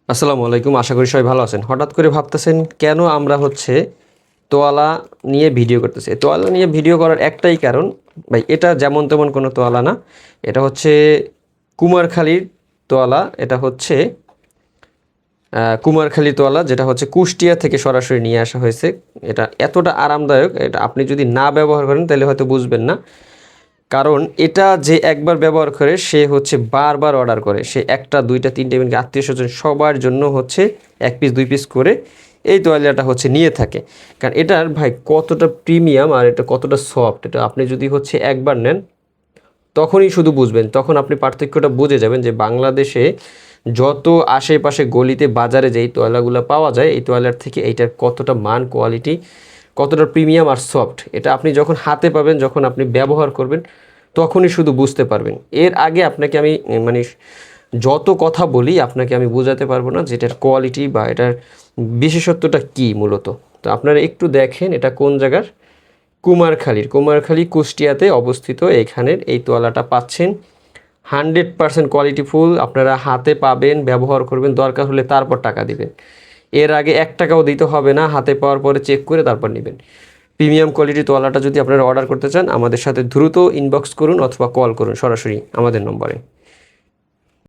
আসসালামু আলাইকুম। আশা করি সবাই ভালো আছেন। হঠাৎ করে ভাবতেছেন কেন আমরা তোয়ালা নিয়ে ভিডিও করতেছি। তোয়ালা নিয়ে ভিডিও করার একটাই কারণ, ভাই এটা যেমন তেমন কোনো তোয়ালা না। এটা হচ্ছে কুমারখালীর তোয়ালা। এটা হচ্ছে কুমারখালী তোয়ালা, যেটা হচ্ছে কুষ্টিয়া থেকে সরাসরি নিয়ে আসা হয়েছে। এটা এতটা আরামদায়ক, এটা আপনি যদি না ব্যবহার করেন তাহলে হয়তো বুঝবেন না। কারণ এটা যে একবার ব্যবহার করে সে বারবার অর্ডার করে। সে ১টা ২টা ৩টা এমনকি আত্মীয়স্বজন সবার জন্য ১ পিস ২ পিস করে এই তোয়ালিয়াটা নিয়ে থাকে। কারণ এটার ভাই কতটা প্রিমিয়াম আর এটা কতটা সফট, এটা আপনি যদি একবার নেন তখনই শুধু বুঝবেন। তখন আপনি পার্থক্যটা বুঝে যাবেন যে বাংলাদেশে যত আশেপাশে গলিতে বাজারে যেই তোয়ালাগুলো পাওয়া যায় এই তোয়ালার থেকে এইটার কতটা মান কোয়ালিটি, কতটা প্রিমিয়াম আর সফট। এটা আপনি যখন হাতে পাবেন, যখন আপনি ব্যবহার করবেন তখনই শুধু বুঝতে পারবেন। এর আগে আপনাকে আমি মানে যত কথা বলি আপনাকে আমি বোঝাতে পারবো না যে এটার কোয়ালিটি বা এটার বিশেষত্বটা কী মূলত। তো আপনারা একটু দেখেন এটা কোন জায়গার। কুমারখালী কুষ্টিয়াতে অবস্থিত। এখানের এই তোয়ালাটা পাচ্ছেন 100% কোয়ালিটিফুল। আপনারা হাতে পাবেন, ব্যবহার করবেন, দরকার হলে তারপর টাকা দিবেন। এর আগে ১ টাকাও দিতে হবে না, হাতে পাওয়ার পরে চেক করে তারপর নেবেন। প্রিমিয়াম কোয়ালিটির তোয়ালাটা যদি আপনারা অর্ডার করতে চান আমাদের সাথে দ্রুত ইনবক্স করুন অথবা কল করুন সরাসরি আমাদের নম্বরে।